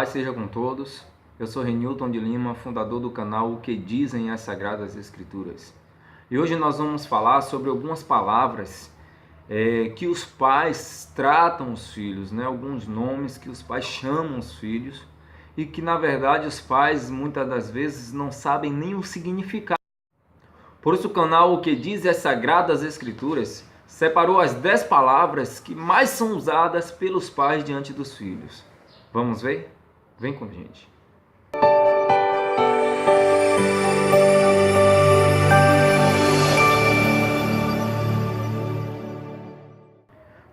Paz seja com todos. Eu sou Renilton de Lima, fundador do canal O que Dizem as Sagradas Escrituras. E hoje nós vamos falar sobre algumas palavras que os pais tratam os filhos, né? Alguns nomes que os pais chamam os filhos e que na verdade os pais muitas das vezes não sabem nem o significado. Por isso o canal O que Dizem as Sagradas Escrituras separou as 10 palavras que mais são usadas pelos pais diante dos filhos. Vamos ver? Vem com a gente.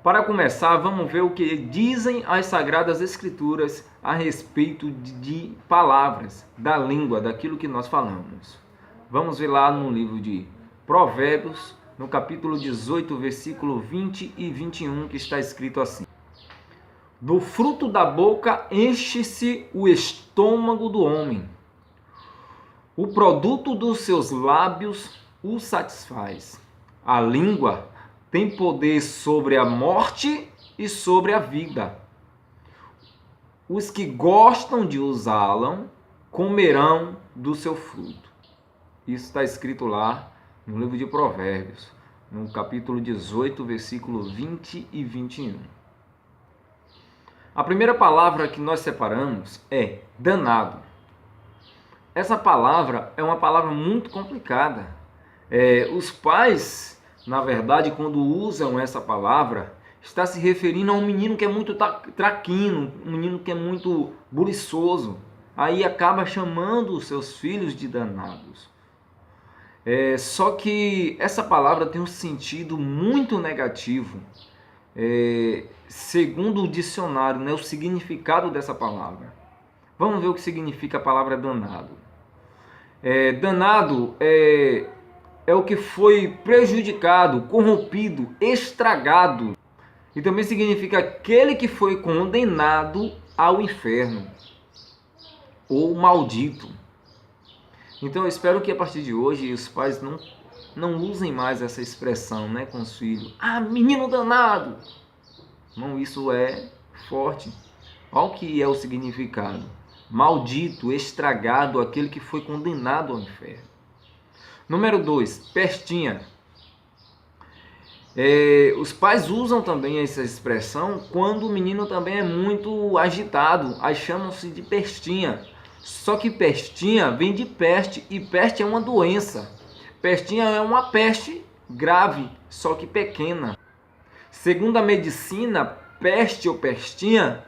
Para começar, vamos ver o que dizem as Sagradas Escrituras a respeito de palavras, da língua, daquilo que nós falamos. Vamos ver lá no livro de Provérbios, no capítulo 18, versículo 20 e 21, que está escrito assim: do fruto da boca enche-se o estômago do homem. O produto dos seus lábios o satisfaz. A língua tem poder sobre a morte e sobre a vida. Os que gostam de usá-la comerão do seu fruto. Isso está escrito lá no livro de Provérbios, no capítulo 18, versículo 20 e 21. A primeira palavra que nós separamos é danado. Essa palavra é uma palavra muito complicada. Os pais, na verdade, quando usam essa palavra, está se referindo a um menino que é muito traquino, um menino que é muito buriçoso. Aí acaba chamando os seus filhos de danados. Só que essa palavra tem um sentido muito negativo. Segundo o dicionário, né, o significado dessa palavra. Vamos ver o que significa a palavra danado. Danado é o que foi prejudicado, corrompido, estragado. E também significa aquele que foi condenado ao inferno ou maldito. Então eu espero que a partir de hoje os pais não usem mais essa expressão, né, com os filhos. Ah, menino danado! Não, isso é forte. Olha o que é o significado. Maldito, estragado, aquele que foi condenado ao inferno. Número 2, pestinha. Os pais usam também essa expressão quando o menino também é muito agitado. Aí chamam-se de pestinha. Só que pestinha vem de peste e peste é uma doença. Pestinha é uma peste grave, só que pequena. Segundo a medicina, peste ou pestinha,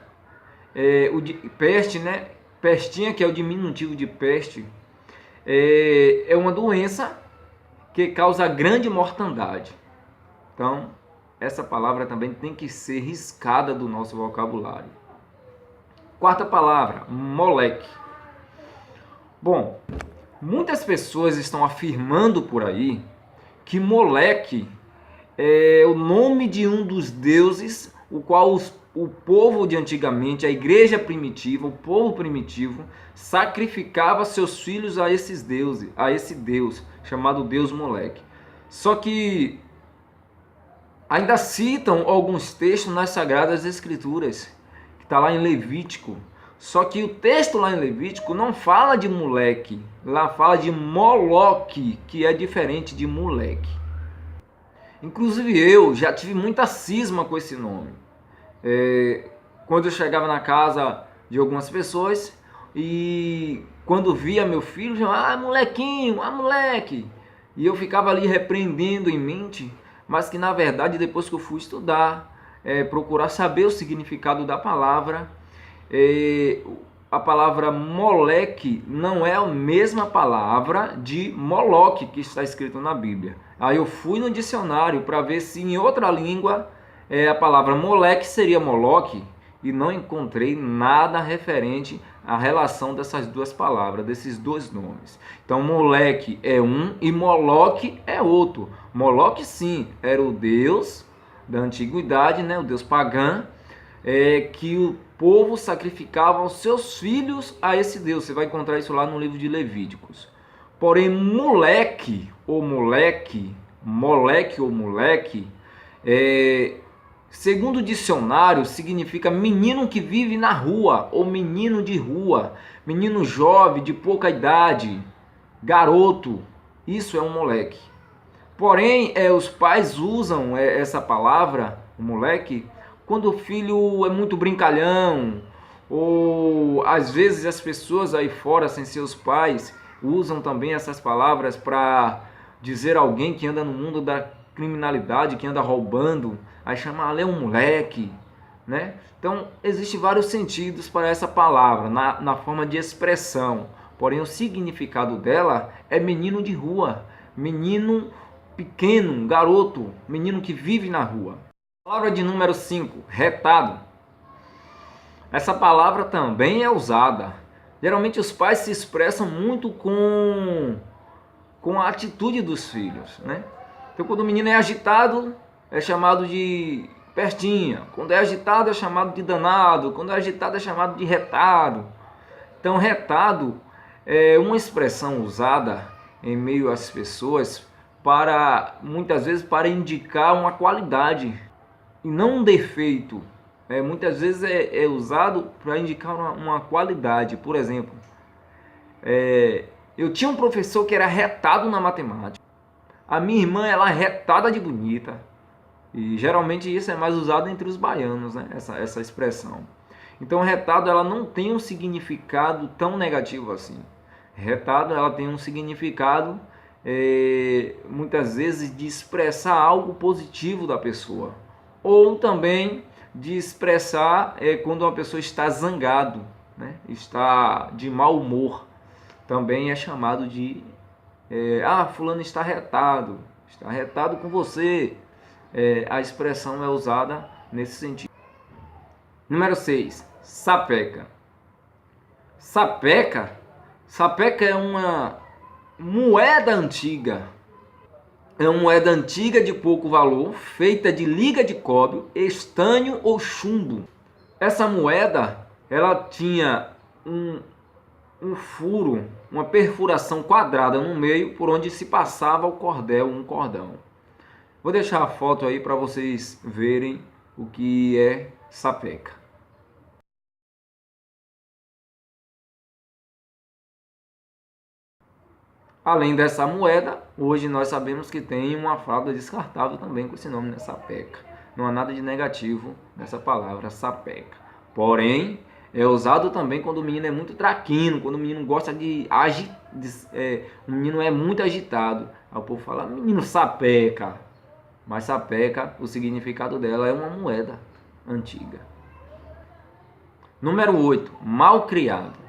peste, né? Pestinha, que é o diminutivo de peste, é uma doença que causa grande mortandade. Então, essa palavra também tem que ser riscada do nosso vocabulário. Quarta palavra, moleque. Bom, muitas pessoas estão afirmando por aí que moleque é o nome de um dos deuses, o qual o povo de antigamente, a igreja primitiva, o povo primitivo, sacrificava seus filhos a esses deuses, a esse deus chamado Deus Moleque. Só que ainda citam alguns textos nas Sagradas Escrituras, que está lá em Levítico. Só que o texto lá em Levítico não fala de moleque, lá fala de Moloque, que é diferente de moleque. Inclusive eu já tive muita cisma com esse nome. Quando eu chegava na casa de algumas pessoas e quando via meu filho, chamava, molequinho, moleque. E eu ficava ali repreendendo em mente, mas que na verdade depois que eu fui estudar, procurar saber o significado da palavra, a palavra moleque não é a mesma palavra de Moloque que está escrito na Bíblia. Aí eu fui no dicionário para ver se em outra língua a palavra moleque seria Moloque e não encontrei nada referente à relação dessas duas palavras, desses dois nomes. Então moleque é um e Moloque é outro. Moloque sim, era o deus da antiguidade, né, o deus pagão, que o povo sacrificava os seus filhos a esse deus. Você vai encontrar isso lá no livro de Levíticos. Porém, moleque ou moleque Segundo o dicionário, significa menino que vive na rua ou menino de rua, menino jovem de pouca idade, garoto. Isso é um moleque. Porém, os pais usam essa palavra, o moleque, quando o filho é muito brincalhão, ou às vezes as pessoas aí fora, sem seus pais, usam também essas palavras para dizer alguém que anda no mundo da criminalidade, que anda roubando, aí chama ali um moleque, né? Então, existem vários sentidos para essa palavra, na forma de expressão. Porém, o significado dela é menino de rua, menino pequeno, garoto, menino que vive na rua. Palavra de número 5, retado. Essa palavra também é usada. Geralmente os pais se expressam muito com a atitude dos filhos, né? Então, quando o menino é agitado, é chamado de pestinha. Quando é agitado, é chamado de danado. Quando é agitado, é chamado de retado. Então, retado é uma expressão usada em meio às pessoas para, muitas vezes, para indicar uma qualidade e não um defeito. Muitas vezes é usado para indicar uma qualidade. Por exemplo, eu tinha um professor que era retado na matemática. A minha irmã, ela é retada de bonita. E geralmente isso é mais usado entre os baianos, né? Essa expressão. Então, retado, ela não tem um significado tão negativo assim. Retado, ela tem um significado, muitas vezes, de expressar algo positivo da pessoa. Ou também de expressar quando uma pessoa está zangado, né? Está de mau humor. Também é chamado de fulano está retado com você. A expressão é usada nesse sentido. Número 6, sapeca. Sapeca é uma moeda antiga. É uma moeda antiga de pouco valor, feita de liga de cobre, estanho ou chumbo. Essa moeda, ela tinha um furo, uma perfuração quadrada no meio, por onde se passava o cordel, um cordão. Vou deixar a foto aí para vocês verem o que é sapeca. Além dessa moeda, hoje nós sabemos que tem uma fralda descartável também com esse nome, né? Sapeca. Não há nada de negativo nessa palavra sapeca. Porém, é usado também quando o menino é muito traquino, quando o menino gosta de o menino é muito agitado. Aí o povo fala, menino sapeca. Mas sapeca, o significado dela é uma moeda antiga. Número 8, malcriado.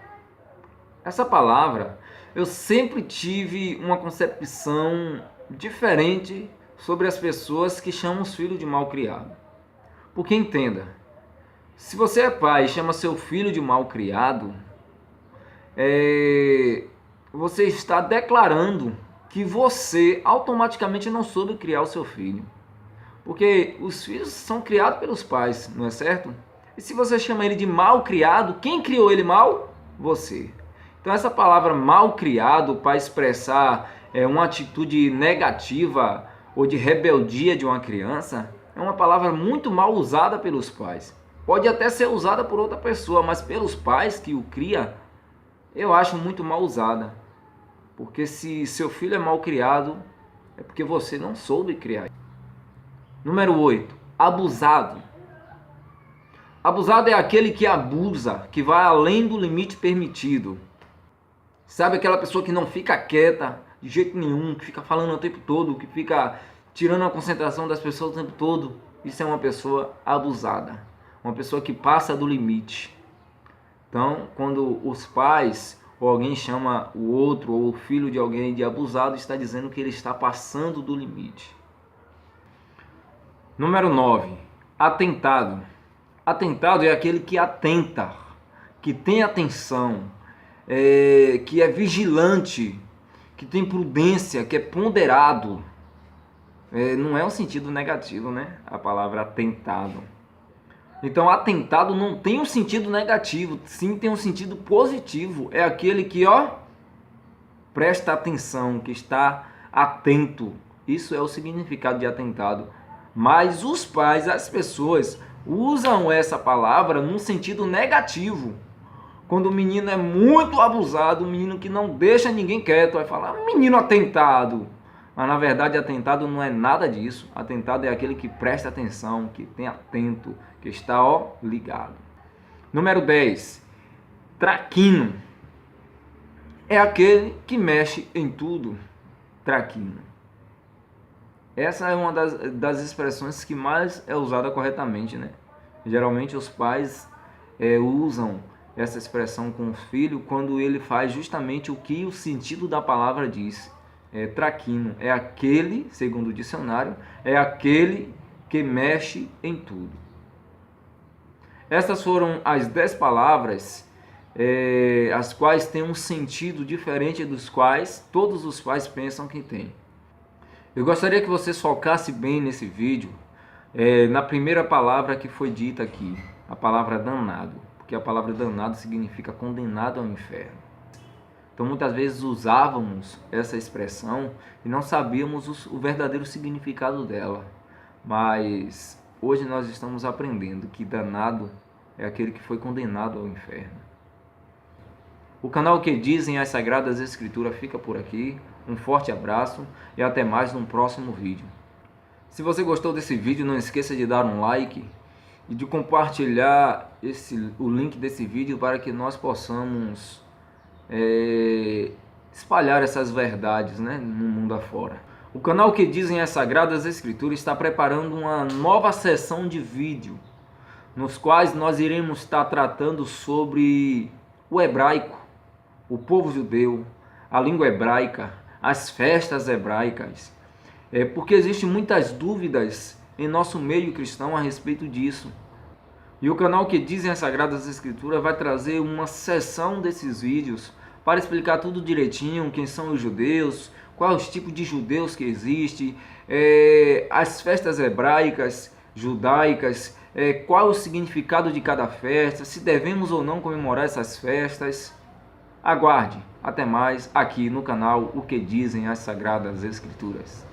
Essa palavra, eu sempre tive uma concepção diferente sobre as pessoas que chamam os filhos de malcriado. Porque entenda, se você é pai e chama seu filho de malcriado, você está declarando que você automaticamente não soube criar o seu filho. Porque os filhos são criados pelos pais, não é certo? E se você chama ele de mal criado, quem criou ele mal? Você. Então essa palavra mal criado, para expressar uma atitude negativa ou de rebeldia de uma criança, é uma palavra muito mal usada pelos pais. Pode até ser usada por outra pessoa, mas pelos pais que o cria, eu acho muito mal usada. Porque se seu filho é mal criado, é porque você não soube criar. Número 8, abusado. Abusado é aquele que abusa, que vai além do limite permitido. Sabe aquela pessoa que não fica quieta de jeito nenhum, que fica falando o tempo todo, que fica tirando a concentração das pessoas o tempo todo? Isso é uma pessoa abusada, uma pessoa que passa do limite. Então, quando os pais ou alguém chama o outro ou o filho de alguém de abusado, está dizendo que ele está passando do limite. Número 9, atentado. Atentado é aquele que atenta, que tem atenção, que é vigilante, que tem prudência, que é ponderado. Não é um sentido negativo, né? A palavra atentado. Então, atentado não tem um sentido negativo, sim tem um sentido positivo. É aquele que, presta atenção, que está atento. Isso é o significado de atentado. Mas os pais, as pessoas, usam essa palavra num sentido negativo. Quando o menino é muito abusado, um menino que não deixa ninguém quieto, vai falar, menino atentado. Mas na verdade atentado não é nada disso. Atentado é aquele que presta atenção, que tem atento, que está ligado. Número 10. Traquino. É aquele que mexe em tudo. Traquino. Essa é uma das expressões que mais é usada corretamente, né? Geralmente os pais usam essa expressão com o filho quando ele faz justamente o que o sentido da palavra diz. Traquino é aquele, segundo o dicionário, é aquele que mexe em tudo. Essas foram as 10 palavras, as quais têm um sentido diferente dos quais todos os pais pensam que tem. Eu gostaria que você focasse bem nesse vídeo, na primeira palavra que foi dita aqui, a palavra danado, porque a palavra danado significa condenado ao inferno. Então muitas vezes usávamos essa expressão e não sabíamos o verdadeiro significado dela, mas hoje nós estamos aprendendo que danado é aquele que foi condenado ao inferno. O canal Que Dizem as Sagradas Escrituras fica por aqui. Um forte abraço e até mais num próximo vídeo. Se você gostou desse vídeo, não esqueça de dar um like e de compartilhar o link desse vídeo para que nós possamos espalhar essas verdades, né, no mundo afora. O canal Que Dizem as Sagradas Escrituras está preparando uma nova sessão de vídeo, nos quais nós iremos estar tratando sobre o hebraico, o povo judeu, a língua hebraica, as festas hebraicas, porque existem muitas dúvidas em nosso meio cristão a respeito disso. E o canal Que Dizem as Sagradas Escrituras vai trazer uma sessão desses vídeos para explicar tudo direitinho, quem são os judeus, quais os tipos de judeus que existem, as festas hebraicas, judaicas, qual o significado de cada festa, se devemos ou não comemorar essas festas. Aguarde, até mais aqui no canal O Que Dizem as Sagradas Escrituras.